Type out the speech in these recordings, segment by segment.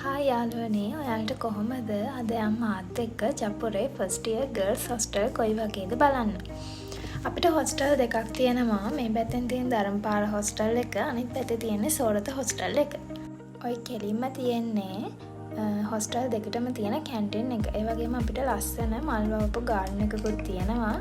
Hi යාළුවනේ, ඔයාලට කොහොමද? අද මාත් එක්ක ජපුරේ ෆස්ට් ඉයර් ගර්ල්ස් හොස්ටල් කොයි වගේද බලන්න. අපිට හොස්ටල් දෙකක් තියෙනවා. මේ පැත්තෙන් තියෙන ධර්මපාල හොස්ටල් එක, අනිත් පැත්තේ තියෙන්නේ සෝරත හොස්ටල් එක. ඔය කෙලින්ම තියෙන්නේ හොස්ටල් දෙකටම තියෙන කැන්ටින් එක. ඒ වගේම අපිට ලස්සන මල් වවපු ගාඩන් එකකුත් තියෙනවා.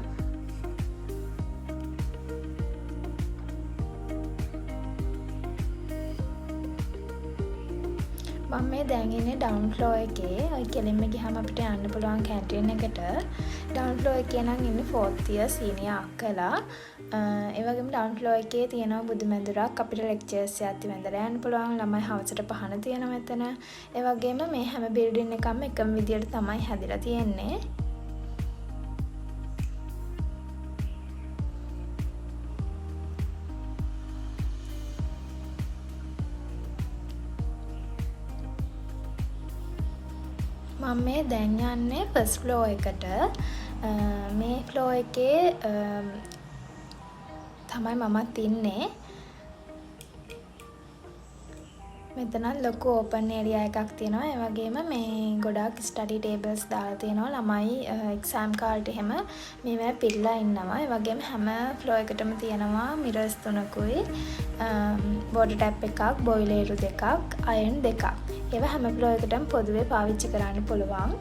මම මේ දැන් ඉන්නේ ඩවුන් ෆ්ලෝ එකේ. ඔය කෙලින්ම ගියාම අපිට යන්න පුළුවන් කැන්ටින් එකට. ඩවුන් ෆ්ලෝ එකේ නම් ඉන්නේ 4th year සීනියර් අක්කලා. ඒ වගේම ඩවුන් ෆ්ලෝ එකේ තියෙනවා බුදුමැදුරක්. අපිට ලෙක්චර්ස් යද්දි වැඳලා යන්න පුළුවන්. ළමයි හවසට පහන තියෙනවා මෙතන. ඒ වගේම මේ හැම බිල්ඩින් එකක්ම එකම විදියට තමයි හැදිලා තියෙන්නේ. මම මේ දැන් යන්නේ ෆස්ට් ෆ්ලෝ එකට. මේ ෆ්ලෝ එකේ තමයි මමත් ඉන්නේ. මෙතනත් ලොකු ඕපන් ඒරියා එකක් තියෙනවා. ඒ වගේම මේ ගොඩාක් ස්ටඩි ටේබල්ස් දාලා තියෙනවා. ළමයි එක්සෑම් කාලේට එහෙම මේවා පිළලා ඉන්නවා. ඒ වගේම හැම ෆ්ලෝ එකටම තියෙනවා මිරර්ස් 3කුයි, වෝටර් ටැප් එකක්, බොයිලර් දෙකක්, අයර්න් දෙකක්. ඒවා හැම ෆ්ලෝ එකටම පොදුවේ පාවිච්චි කරන්න පුළුවන්.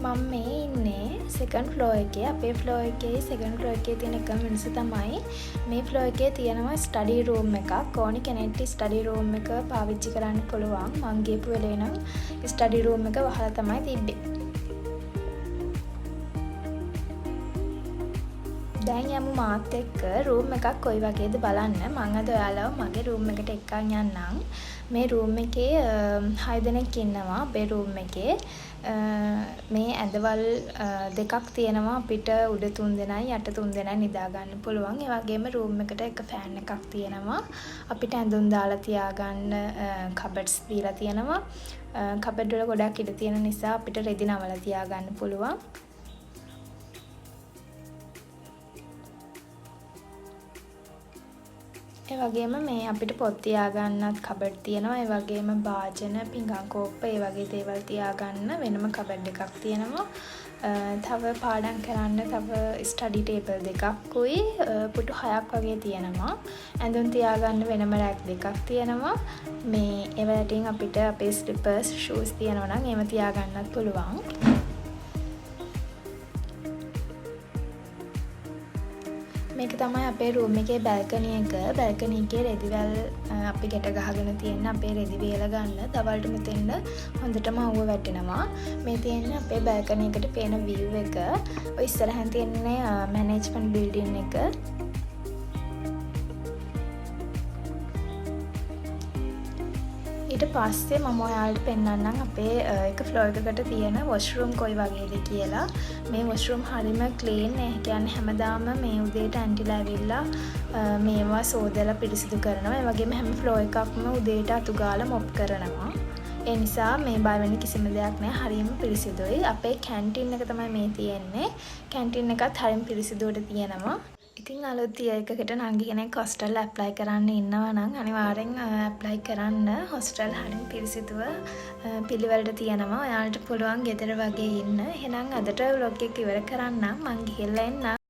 මම මේ ඉන්නේ සෙකන්ඩ් ෆ්ලෝ එකේ. අපේ ෆ්ලෝ එකේ සෙකන්ඩ් ෆ්ලෝ එකේ තියෙන එකම වෙනස තමයි මේ ෆ්ලෝ එකේ තියෙනවා ස්ටඩි රූම් එකක්. ඕනි කෙනෙක්ට ස්ටඩි රූම් එක පාවිච්චි කරන්න පුළුවන්. මං ගියපු වෙලේ නම් ස්ටඩි රූම් එක වහලා තමයි තිබ්බේ. දැන් යමු මාත් එක්ක රූම් එකක් කොයි වගේද බලන්න. මං අද ඔයාලව මගේ රූම් එකට එක්කන් යන්නම්. මේ රූම් එකේ 6 දෙනෙක් ඉන්නවා අපේ රූම් එකේ. මේ ඇඳවල් දෙකක් තියෙනවා. අපිට උඩ 3 දෙනයි යට 3 දෙනයි නිදා ගන්න පුළුවන්. ඒ වගේම රූම් එකට එක ෆෑන් එකක් තියෙනවා. අපිට ඇඳුම් දාලා තියාගන්න කබඩ්ස් දීලා තියෙනවා. කබඩ් වල ගොඩක් ඉඩ තියෙන නිසා අපිට රෙදි නවලා තියාගන්න පුළුවන්. ඒ වගේම මේ අපිට පොත් තියාගන්නත් කබඩ් තියෙනවා. ඒ වගේම භාජන, පිඟන් කෝප්ප ඒ වගේ දේවල් තියාගන්න වෙනම කබඩ් එකක් තියෙනවා. තව පාඩම් කරන්න තව ස්ටඩි ටේබල් දෙකක්කුයි පුටු 6ක් වගේ තියෙනවා. ඇඳුම් තියාගන්න වෙනම රැක් දෙකක් තියෙනවා. මේ ඒවලටින් අපිට අපේ ස්ලිපර්ස්, ෂූස් තියෙනවා නම් ඒව තියාගන්නත් පුළුවන්. මේක තමයි අපේ රූම් එකේ බැල්කනි එක. බැල්කනි එකේ රෙදිවැල් අපි ගැට ගහගෙන තියෙන අපේ රෙදි වේල ගන්න. දවල්ට මෙතෙන්ද හොඳටම අවුව වැටෙනවා. මේ තියෙන්නේ අපේ බැල්කනි එකට පේන view එක. ඔය ඉස්සරහින් තියෙන්නේ මැනේජ්මන්ට් බිල්ඩින් එක. ඊට පස්සේ මම ඔයාලට පෙන්නන්නම් අපේ එක ෆ්ලෝ එකකට තියෙන වොෂ්රූම් කොයි වගේද කියලා. මේ වොෂ්රූම් හරිම ක්ලීන්. ඒ කියන්නේ හැමදාම මේ උදේට ඇන්ටිලා ඇවිල්ලා මේවා සෝදලා පිරිසිදු කරනවා. ඒ වගේම හැම ෆ්ලෝ එකක්ම උදේට අතු ගාලා මොප් කරනවා. ඒ නිසා මේ බය වෙන්න කිසිම දෙයක් නැහැ. හරියම පිරිසිදුයි. අපේ කැන්ටින් එක තමයි මේ තියෙන්නේ. කැන්ටින් එකත් හරියම පිරිසිදුවට තියෙනවා. ඉතින් අලුත් ඉයර් එකකට නංගි කෙනෙක් හොස්ටල් ඇප්ලයි කරන්න ඉන්නවා නම් අනිවාර්යෙන් ඇප්ලයි කරන්න. හොස්ටල් හරියම පිරිසිදුව පිළිවෙලට තියෙනවා. ඔයාලට පුළුවන් ගෙදර වගේ ඉන්න. එහෙනම් අදට vlog එක ඉවර කරන්නම්. මං ගිහලා එන්නම්.